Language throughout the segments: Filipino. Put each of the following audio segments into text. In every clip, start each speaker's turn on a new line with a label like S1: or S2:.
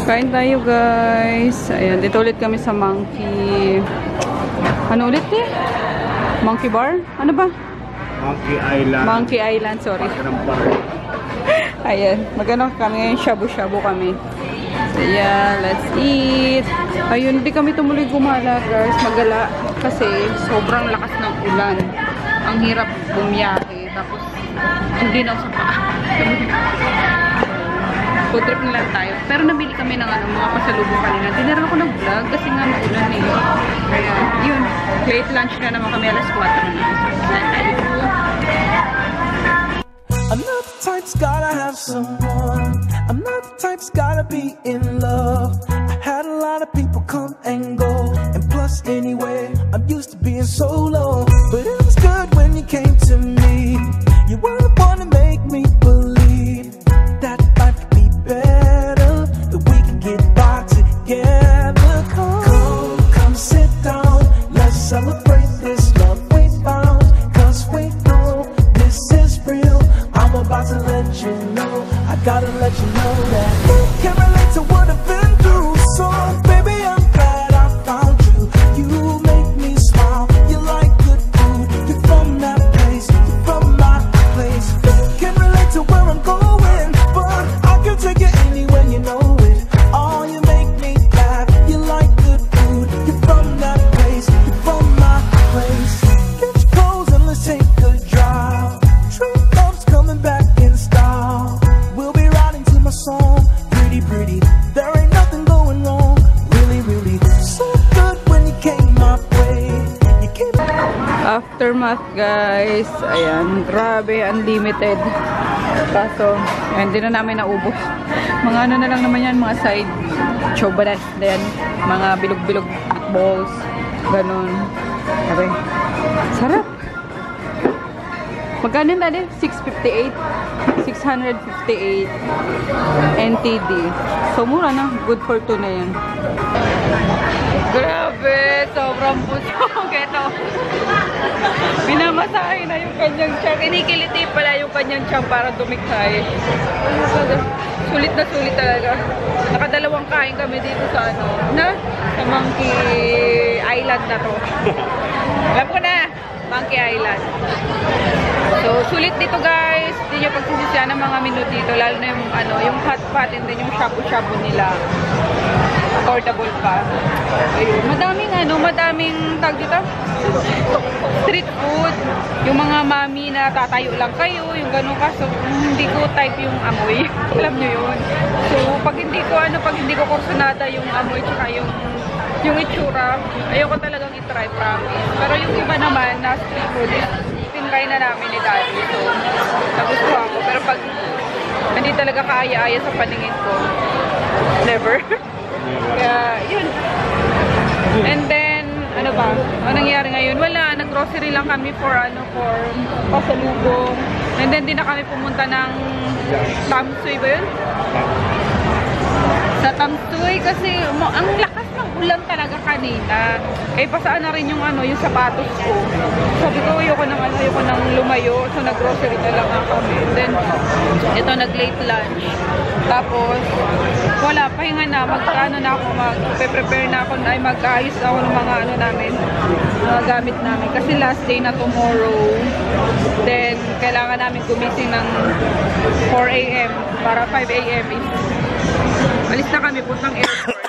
S1: Kain tayo guys. Ayan, dito ulit kami sa Monkey. Ano ulit eh? Monkey Bar? Ano ba?
S2: Monkey Island.
S1: Monkey Island, sorry. Ayan, magano kami ngayon, shabu-shabu kami. Ayan, let's eat. Ayun, hindi kami tumuloy gumala guys, magala. Kasi sobrang lakas ng ulan. Ang hirap bumiyahe. Tapos, hindi na sa paa. Food trip na lang tayo. Pero nabili kami ng mga pasalubong kanina. Dinara ko ng vlog kasi nga maulan eh. Kaya, yun. Late lunch na naman kami, alas 4 na.
S3: I'm not the type's gotta have someone. I'm not the type's gotta be in love. I had a lot of people come and go. And plus anyway, I'm used to being solo. But it was good when you came to me. You were the one to make me believe that life could be better, that we can get by together. Come sit down. Let's celebrate this love we found. Cause we know this is real. I'm about to let you know, I gotta let you know that you can relate to what I've been through. So baby, I'm glad I found you. You make me smile, you like good food. You're from that place, you're from my place. You can relate to where I'm going, but I can take it anywhere, you know it. Oh, you make me laugh, you like good food. You're from that place, you're from my place. Get your clothes and let's take a drive. True love's coming back in style. We'll be riding to my song, pretty pretty. There ain't nothing going wrong, really really. So good when you came my way. You came.
S1: Aftermath guys. Ayan, grabe, unlimited. Kaso, hindi na namin naubos. Mga ano na lang naman yan, mga side chobanas din. Mga bilog-bilog balls. Ganon. Sabi, sarap. Magkano na din? 658. 658 NTD. So, mura na. Good for 2 na yan. Grabe! Sobrang busog. Ito. Binamasahe na yung kanyang tiyan. Kinikiliti pala yung kanyang tiyan para dumiktay. Sulit na sulit talaga. Nakadalawang kain kami dito sa ano. Sa Monkey Island na to. Alam ko na. Monkey Island. So, sulit dito guys. Hindi nyo pagsisisyan ng mga menu dito. Lalo na yung, ano, yung hot pot and then yung shabu-shabu nila. Affordable pa. Ayun. Madaming tag dito. Street food. Yung mga mami na tatayo lang kayo. Yung ganun ka. So, hindi ko type yung amoy. Alam nyo yun. So, pag hindi ko kursunada yung amoy tsaka yung itsura, ayoko talagang itry, promise. Pero yung iba naman na street food, tinry na namin ni Daddy. So, nagustuhan ko. Pero pag hindi talaga kaaya-aya sa paningin ko, never. Kaya, yun. And then, ano ba? Ano nangyari ngayon? Wala, nag-grocery lang kami for pasalubong. And then, di na kami pumunta ng Tamsuy ba yun? Sa Tamsuy kasi ang lakas ng ulan talaga kanina. Eh pasaan na rin yung yung sapatos ko. Sabi ko ayoko nang lumayo. So nag-grocery na lang kami. Then ito nag-late lunch. Tapos wala, pahinga na, mag-prepare na ako, mag-ayos ako ng mga namin, mga gamit namin. Kasi last day na tomorrow. Then kailangan namin gumising ng 4 AM para 5 AM alis na kami puntang airport.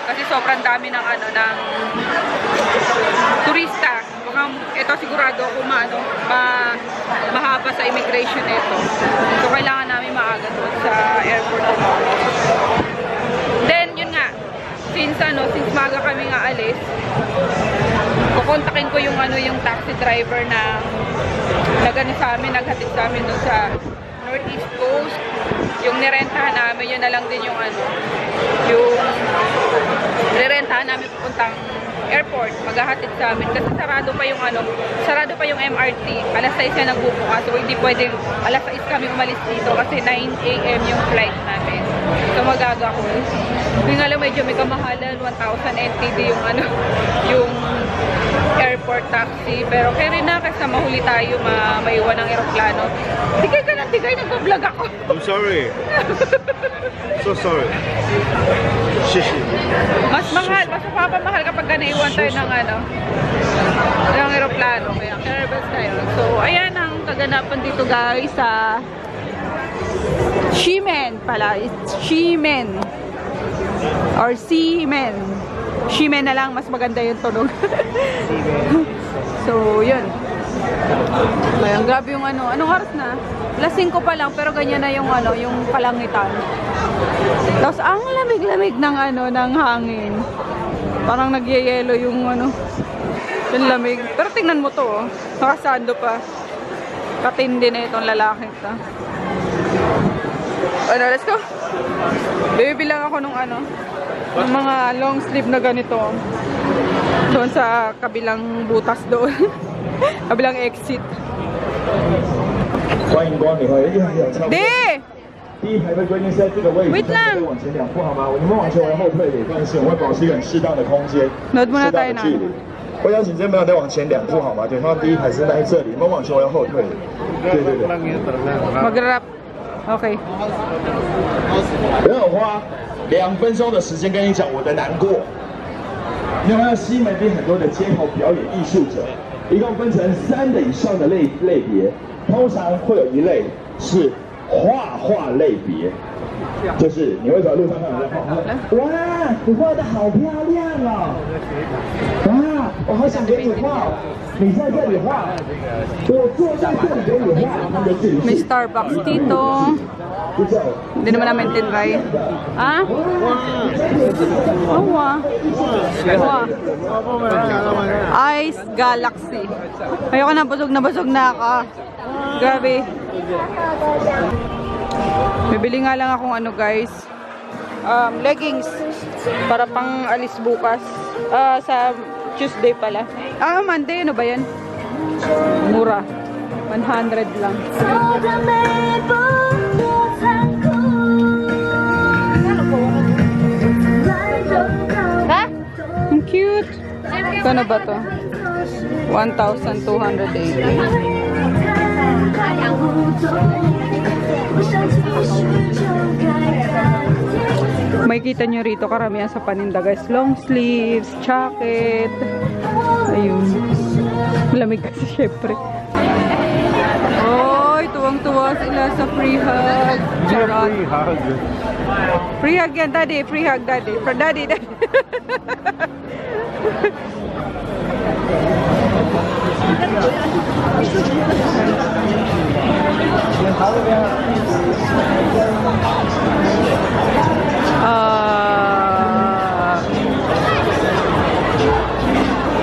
S1: Kasi sobrang dami ng ng turista. Ito sigurado ako mahaba sa immigration ito. So kailangan namin maaga doon sa airport. Then yun nga, since maaga kami nga alis, kukontakin ko yung taxi driver na naghatid sa amin doon sa Northeast Coast. Yung nirentahan namin, yun na lang din yung nirentahan namin pupuntang airport, maghahatid sa amin kasi sarado pa yung MRT. Alas 6 siya nagbubukas, so hindi pwedeng alas 6 kami umalis dito kasi 9 AM yung flight namin. So alaga ko eh. Hindi nga lang medyo may kamahalan, 1,000 NTD yung ano, yung airport taxi. Pero kaya rin na kasi mahuli tayo, maiwan ng eroplano. Tigay ka na, tigay, nag-vlog ako.
S2: I'm sorry. So sorry. Shishi.
S1: Mas mahal, mas mapapamahal kapag naiwan tayo ng ano, ng eroplano. Kaya nervous tayo. So, ayan ang kaganapan dito guys sa Ximen pala. It's Ximen. Or Ximen. Ximen na lang, mas maganda yung tunog. So, yun. Ayan, grabe yung ano. Anong oras na? Alas 5 pa lang, pero ganyan na yung ano, yung kalangitan. Tapos, ang lamig-lamig ng ano, ng hangin. Parang nagyayelo yung ano, yung lamig. Pero tingnan mo to, oh. Nakasando pa. Katindi na itong lalaki ito. Ano, let's go. Bibilang ako nung ano, ng mga long sleeve na ganito. Doon sa kabilang butas doon. Kabilang exit. Di!
S4: 第一排的规定是在这个位置，
S1: Wait lang!
S4: 往前2步好吗？你们往前往后退也关系，我会保持一个很适当的空间，
S1: Nood muna
S4: 适当
S1: tayo
S4: 的
S1: na.
S4: 距离。我邀请这边的再往前2步好吗？对方第一排是在这里，你们往前往后退。对对对。
S1: Mag-rap. Okay.
S4: 不要花2分钟的时间跟你讲我的难过。你有看到西门町很多的街头表演艺术者，一共分成3以上的类别，通常会有一类是画画类别，就是你会在路上看到人画画，哇，你画的好漂亮哦，哇，我好想给你画，你在这里画，我坐在这里给你画，他们就自己
S1: May Starbucks dito. Hindi naman namin tinry. Ah? Oh, wow. Wow. Ice Galaxy. Ayoko na, busog na ako. Grabe. Bibili nga lang akong ano guys. Leggings. Para pang alis bukas. Sa Tuesday pala. Monday. Ano ba yan? Mura. 100 lang. Ha? Ang cute. Kano ba to? 1,280. May kita nyo rito karamihan sa paninda guys. Long sleeves, jacket. Ayun. Malamig kasi syempre. Oy, tuwang-tuwa sila sa free hug. Charot.
S2: Free hug.
S1: Free hug yan, daddy. Free hug, daddy. For daddy, daddy.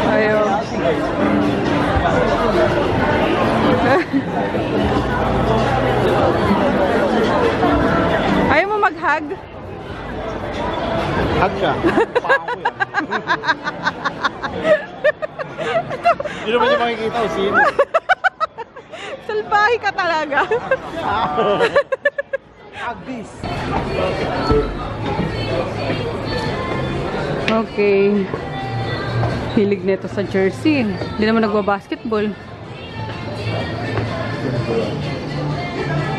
S1: Ayo. Ayaw mo mag-hug?
S2: Hug ka. Hindi naman niya makikita kung sino.
S1: Salbahe ka talaga.
S2: Hug this.
S1: Okay. Hilig nito sa jersey. Hindi naman nagbabasketball.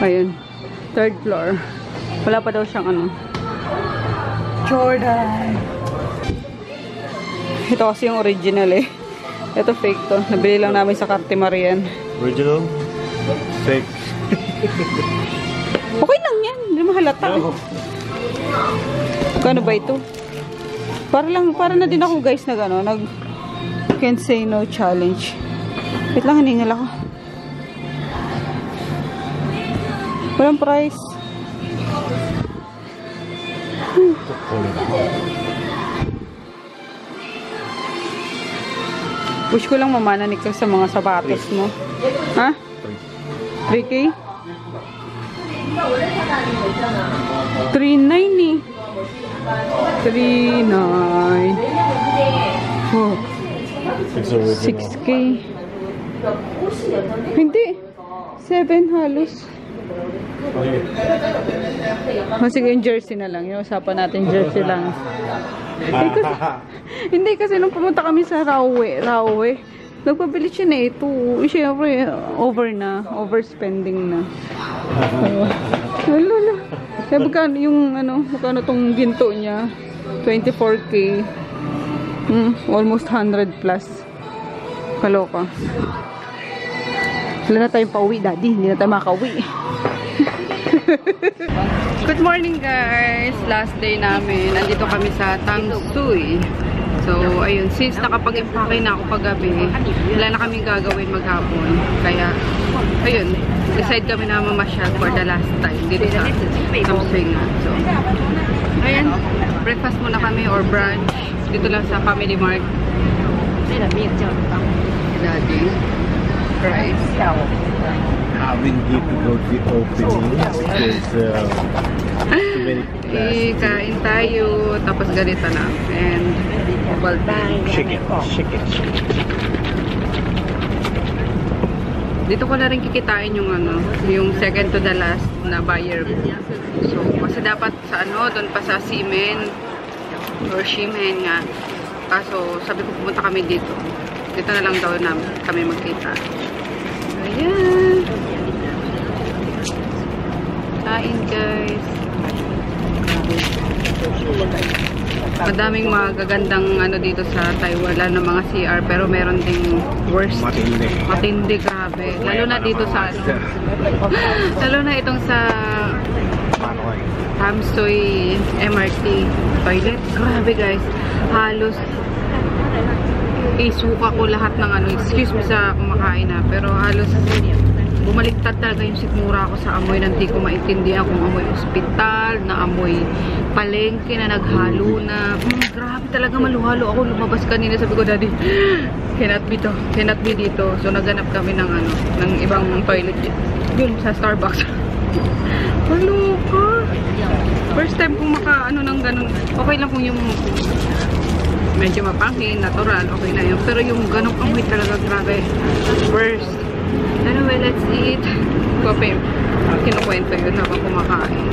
S1: Ayun. 3rd floor. Wala pa daw siyang ano. Jordan. Ito kasi yung original eh. Ito fake to. Nabili lang namin sa Carte Marian.
S2: Original? Fake.
S1: Okay lang yan. Hindi mahalata.
S2: No.
S1: Kano ba ito? Para na din ako guys na gano. Can't say no challenge. Wait lang, hiningal ako. Walang price. Wish ko lang mamananik ka sa mga sapatos mo. Ha? 3K? 3.9 eh. 3.9. Oh. 6K. Hindi. 7 halos. O sige, yung jersey na lang. Yung usapan natin, jersey lang. Hindi kasi nung pumunta kami sa Rawe, nagpabili siya na ito. Siyempre, overspending na. Lalo. Kaya magkano yung, magkano tong ginto niya? 24K. Almost 100 plus. Kaloka. Wala na tayong pauwi, daddy. Hindi na tayo makauwi. Good morning, guys. Last day namin. Nandito kami sa Tamsui. So, ayun. Since nakapag-impake na ako paggabi, wala na kaming gagawin maghapon. Kaya, ayun. Decide kami na mamasyal for the last time dito sa Tamsui nga. So, ayun. Breakfast muna kami or brunch. Dito lang sa Family Mart. Daddy. Rice.
S2: Having difficult with opening because too many plastic.
S1: Kain tayo. Tapos ganito na. And
S2: Chicken.
S1: dito ko na rin kikitain yung yung second to the last na buyer ko. So, kasi dapat sa doon pa sa Simen or Shimen nga. Kaso, sabi ko pumunta kami dito. Dito na lang daw kami magkita. Ayan. Kain, guys. Madaming magagandang dito sa Taiwan ng mga CR, pero meron ding worst. Matindi, grabe. Lalo na dito sa lalo na itong sa Tamsui MRT toilet. Grabe, guys. Halos isuka ko lahat ng excuse me sa kumakain na, pero halos bumaliktad talaga yung sikmura ko sa amoy na hindi ko maintindihan kung amoy ospital, na amoy palengke na naghalo na. Grabe talaga, maluhalo ako. Lumabas kanina, sabi ko, daddy, cannot be dito. So naghanap kami ng ng ibang toilet yun sa Starbucks. Maluka. First time kong ng ganun. Okay lang kung yung medyo mapanghin, natural, okay na yun. Pero yung ganong amoy talaga, grabe. Worst. Anyway, let's eat. Kope, kinukwento yun habang kumakain.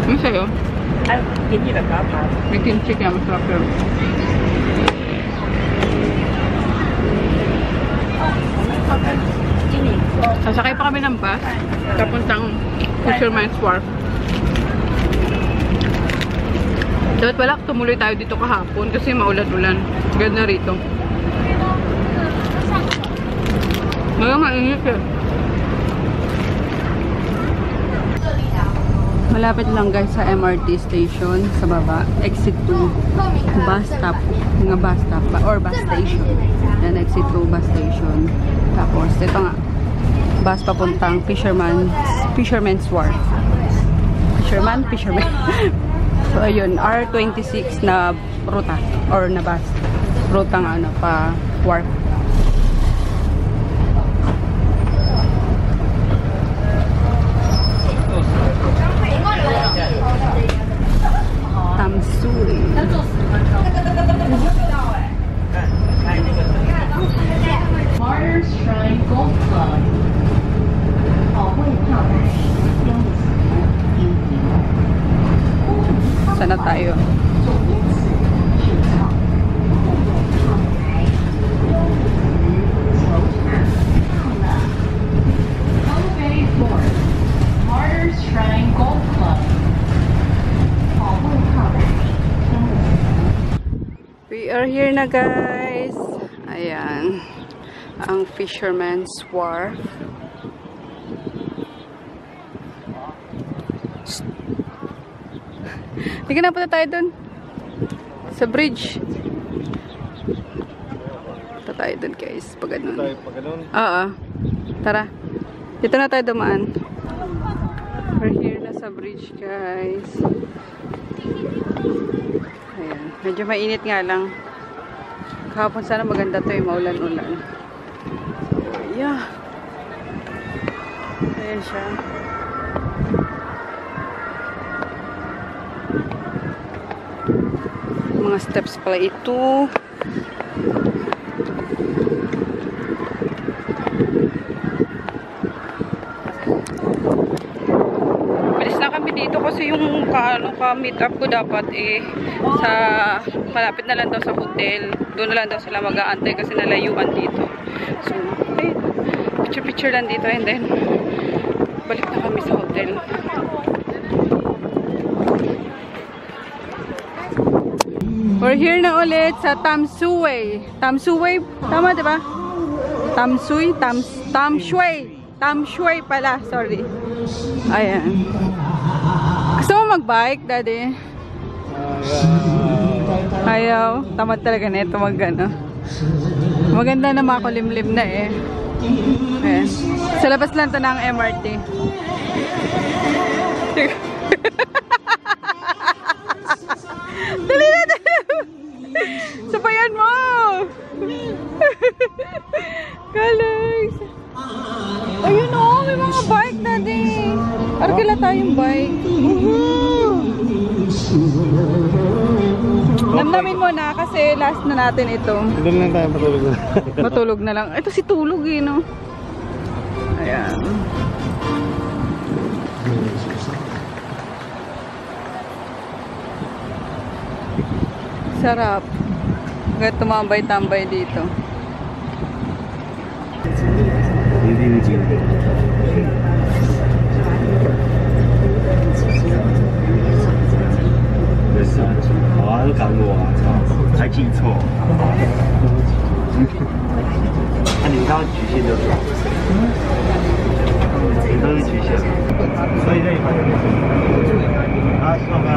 S1: Ano sa'yo? May kimchi kaya masarap yun. Sasakay pa kami ng bus papuntang Fisherman's Wharf. Dapat pala tumuloy tayo dito kahapon kasi maulan-ulan. Ganda rito. Ngayon mainit eh. Malapit lang guys sa MRT station sa baba. Exit 2 bus stop. Nga bus stop or bus station. Yan, exit 2 bus station. Tapos ito nga bus papuntang Fisherman's Wharf. Fisherman. So ayun, R26 na ruta or na bus. Ruta nga pa wharf. Tamsui.
S5: Martyrs Shrine Golf Club.
S1: Sana tayo.
S5: Martyrs Shrine Golf Club.
S1: We are here na guys. Ayan. Ang Fisherman's Wharf. Hindi ka na punta tayo dun. Sa bridge. Punta tayo dun guys. Pag ganun. Oo. Tara. Dito na tayo dumaan. We're here na sa bridge guys. Ayan. Medyo mainit nga lang. Kahapon sana maganda to eh. Maulan-ulan. So, yeah. Ayan siya. Mga steps pala ito. Bilis na kami dito kasi yung ka-meet up ko dapat sa malapit na lang daw sa hotel. Doon na lang daw sila mag-aantay kasi nalayuan dito. So, picture-picture lang dito and then balik na kami sa hotel. We're here na ulit sa Tamsui. Tamsui, tama diba? Tamsui, Tamsui pala, sorry. Ayan. Gusto mo mag-bike, daddy? Ayaw. Tamad talaga na ito mag-ano. Maganda na makulimlim na eh. Ayan. Sa labas lang ito ng MRT. Dali na, dali. Sabayan mo. Guys. Ayun o, may mga bike na din. Arkila tayong bike. Namnamin mo na kasi last na natin ito.
S2: Doon lang tayo matulog na.
S1: Matulog na lang. Ito si tulog eh, no? Ayan. Sarap. Kaya tumambay-tambay dito.
S2: 都赶我啊！操，还记错。你们刚刚局限就是你都是局限，所以这一块啊，上班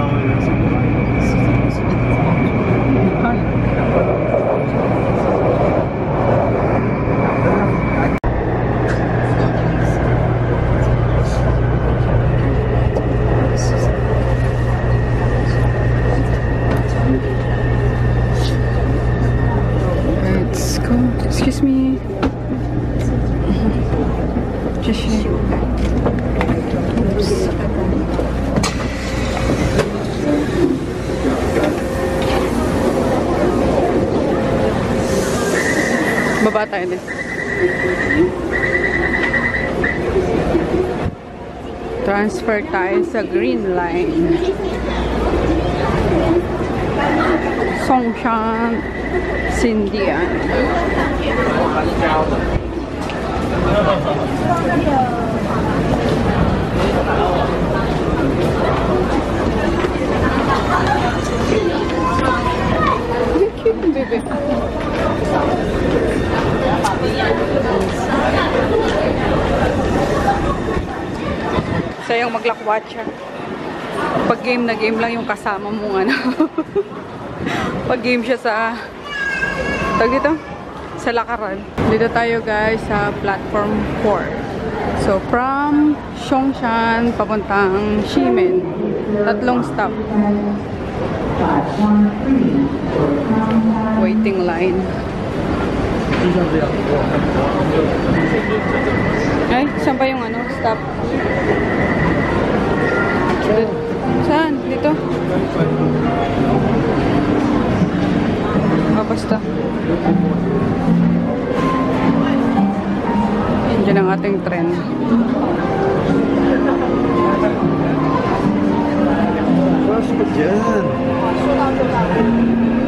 S1: Let's go. Excuse me. Just baba tayo din. Transfer tayo sa Green Line. Songshan Sindian. Cute, baby. Sayang maglakwatsa. Pag game na game lang yung kasama mong ano. Pag game siya sa tag dito, sa lakaran. Dito tayo guys sa platform 4. So from Songshan papuntang Ximen. 3 stop. Waiting line. Ay, saan ba yung ano? Stop. Saan? Dito? Basta. Diyan ang ating tren.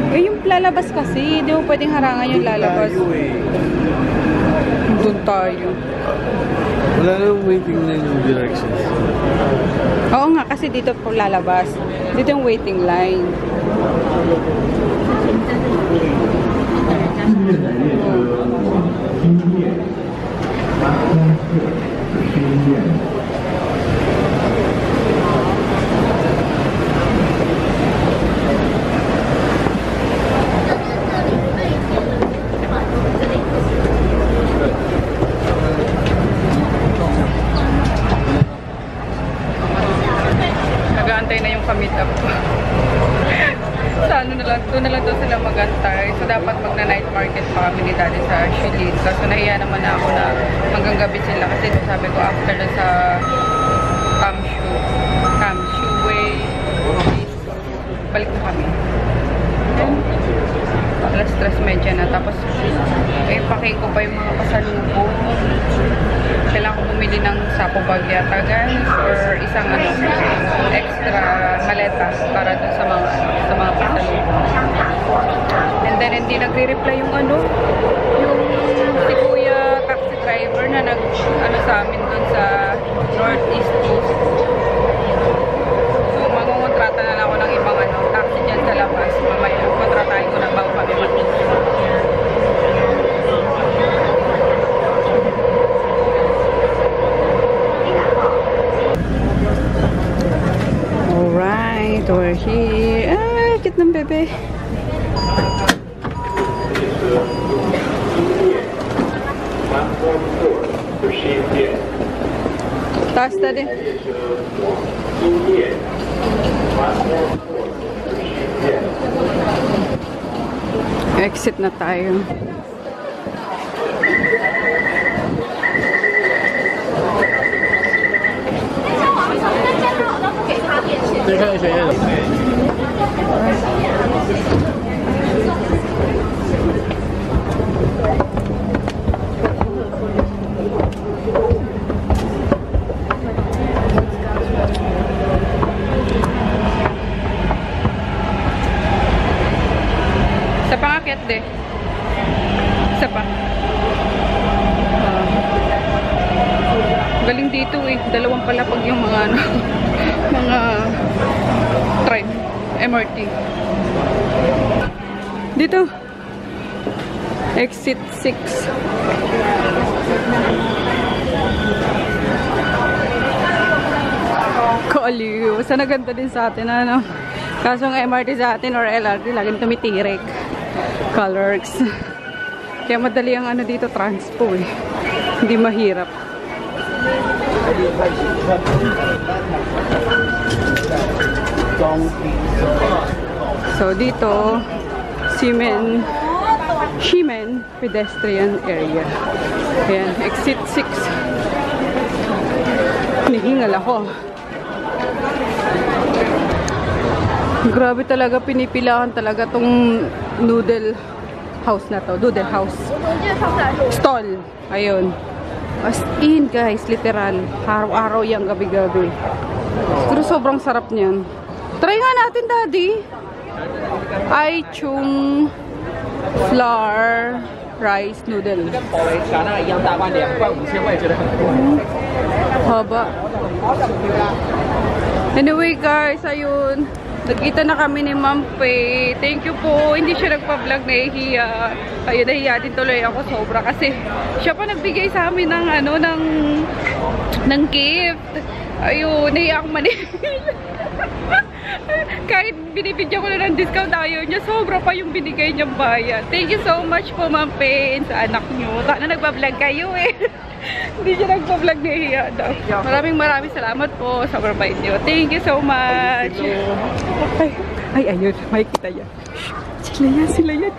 S1: Eh, yung lalabas kasi, di mo pwedeng harangan yung lalabas. Doon tayo.
S2: Wala nang waiting line yung directions.
S1: Oo nga, kasi dito po lalabas. Dito yung waiting line. Nag-aantay na yung ka-meet up ko. Sa ano na lang, doon na lang daw sila mag-antay. So dapat magna-night market pa kami ni Daddy sa Shilin. Kaso nahiya naman na ako na hanggang gabi sila. Kasi sabi ko after na sa Tamsui, balik na kami. Alas 3 medya na. Tapos, pake ko pa yung mga pasalubong. Kailangan ko bumili ng sapo bag yata, guys. Or isang extra maleta para dun sa mga pasalubong. And then, hindi nagre-reply yung yung si Kuya taxi driver na sa amin dun sa Northeast East. So, mangungontrata na lang ako ng ibang taxi dyan sa labas. Mamaya, kontratahin ko na bago kami mag-east. Alright, we're here. Cute ng bebe. Taas na din. Exit na tayo. Sa pangakyat de. Isa pa. Galing dito eh. Dalawang palapag yung mga mga train. MRT. Dito. Exit 6. Kaliw. Sana ganda din sa atin Kaso ng MRT sa atin or LRT laging tumitirik. Colors. Kaya madali ang dito transpo eh. Hindi mahirap. So dito Ximen pedestrian area. Ayan, exit 6. Nihingal ako. Grabe talaga, pinipilahan talaga tong noodle house na to. Noodle house. Stall. Ayun. As in, guys. Literal. Araw-araw yan, gabi-gabi. Pero sobrang sarap niyan. Try nga natin, Daddy. Ai Chung flour rice noodle. Haba. Anyway, guys. Ayun. Nagkita na kami ni Ma'am Faye. Thank you po. Hindi siya nagpa-vlog, nahihiya. Ayun, nahihiya din tuloy ako sobra kasi siya pa nagbigay sa amin ng ng gift. Ayun, nahihiya akong manihil. Kahit binibigyan ko na ng discount, ayaw niya. Sobra pa yung binigay niyang bayad. Thank you so much po, Ma'am Faye, sa anak niyo. Sana nagpa-vlog kayo eh. Hindi siya nagpa-vlog, nahihiya daw. Maraming salamat po sa bait niyo. Thank you so much. Ay, ayun. Makikita yan. Sila yan.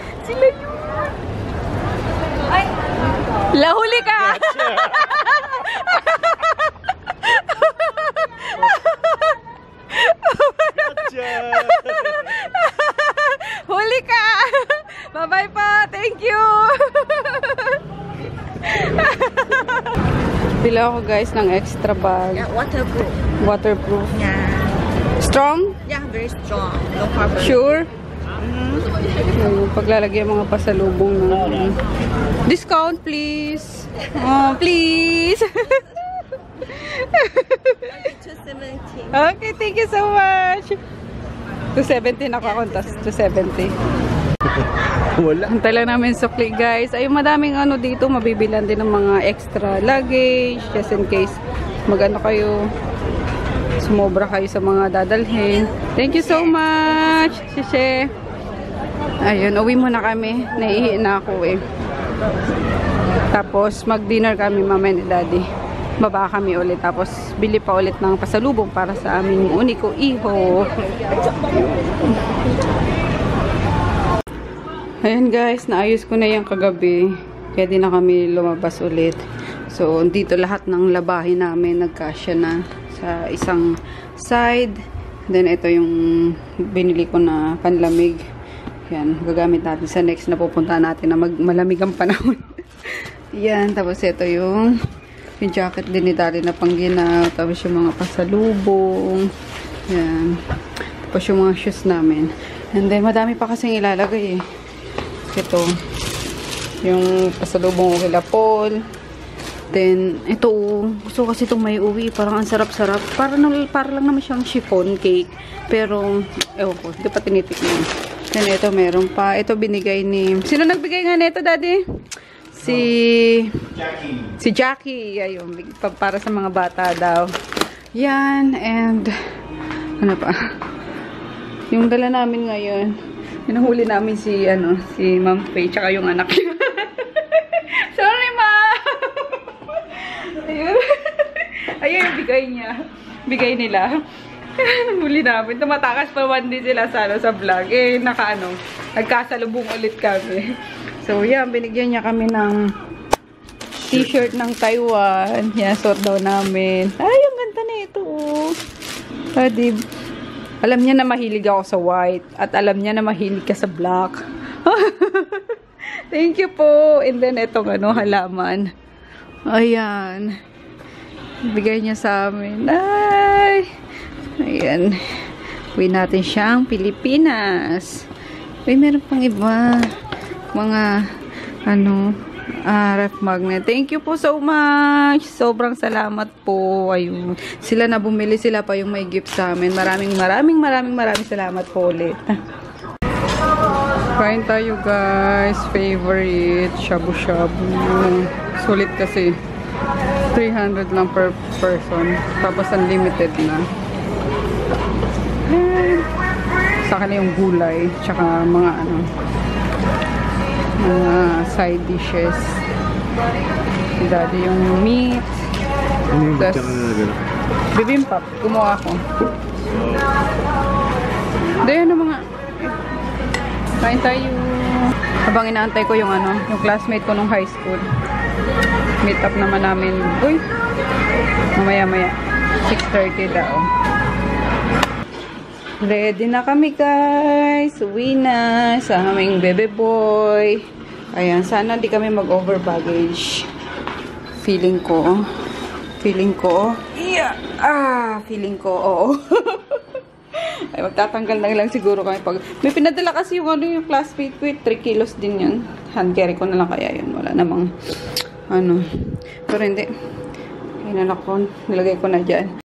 S1: Ay, lahuli ka! Huli ka! Bye-bye po. Thank you. Bila ako guys ng extra bag.
S6: Yeah, waterproof.
S1: Waterproof.
S6: Yeah.
S1: Strong?
S6: Yeah, very strong. No problem.
S1: Sure? Paglalagay mga pasalubong na. Discount please. Oh, please.
S6: 270.
S1: Okay, thank you so much. 270 nakakontas. 270.
S2: Wala.
S1: Antay lang namin sukli guys. Ay, madaming dito. Mabibilan din ng mga extra luggage. Just in case kayo. Sumobra kayo sa mga dadalhin. Thank you so much. Sise. Ayun, uwi muna kami. Naiihi na ako eh. Tapos mag-dinner kami mamaya ni Daddy. Baba kami ulit. Tapos bili pa ulit ng pasalubong para sa aming uniko iho. Ayan guys, naayos ko na yung kagabi. Kaya di na kami lumabas ulit. So, dito lahat ng labahin namin nagkasya na sa isang side. Then, ito yung binili ko na panlamig. Yan, gagamit natin sa next na pupunta natin na malamig ang panahon. Yan, tapos ito yung jacket din ni Daddy na pangginaw. Tapos yung mga pasalubong. Yan. Tapos yung mga shoes namin. And then, madami pa kasing ilalagay eh. Ito. Yung pasalubong ko kila Paul. Then, ito, gusto kasi itong may uwi. Parang ang sarap-sarap. Para lang naman siyang chiffon cake. Pero, ewan ko, hindi pa tinitikman. Then, ito, meron pa. Ito, binigay ni... Sino nagbigay nga nito, Daddy? Si Jackie. Ayun, para sa mga bata daw. Yan, and... Ano pa? Yung dala namin ngayon, hinahuli namin si Ma'am Faye, tsaka yung anak niya. Sorry, Ma! Ayun. Ayun yung bigay niya. Bigay nila. Huli namin. Tumatakas pa man din sila sa vlog. Eh, nagkasalubong ulit kami. So, yan. Binigyan niya kami ng t-shirt ng Taiwan. Yan, sort daw namin. Ay, ang ganda na ito. Pwede. Alam niya na mahilig ako sa white. At alam niya na mahilig ka sa black. Thank you po. And then, itong halaman. Ayan. Bigay niya sa amin. Ay! Ayan. Uwi natin siyang Pilipinas. Uy, meron pang iba. Mga, ref magnet. Thank you po so much. Sobrang salamat po. Ayun. Sila na bumili. Sila pa yung may gift sa amin. Maraming salamat po ulit. Kain tayo, guys. Favorite. Shabu-shabu. Sulit kasi. 300 lang per person. Tapos unlimited na. Sa akin yung gulay. Tsaka mga mga side dishes. Daddy yung meat. Plus bibimbap. Gumawa ako. Dahil mga kain tayo. Habang inaantay ko yung yung classmate ko nung high school. Meet up naman namin. Uy! Mamaya-maya. 6:30 daw. Ready na kami, guys. Uwi na sa aming bebe boy. Ayan. Sana di kami mag-over baggage. Feeling ko. Yeah! Feeling ko, oo. Ay, magtatanggal na lang siguro kami pag... May pinadala kasi yung classmate ko. 3 kilos din yun. Hand carry ko na lang kaya yun. Wala namang... Pero hindi. Kainan ako. Nilagay ko na dyan.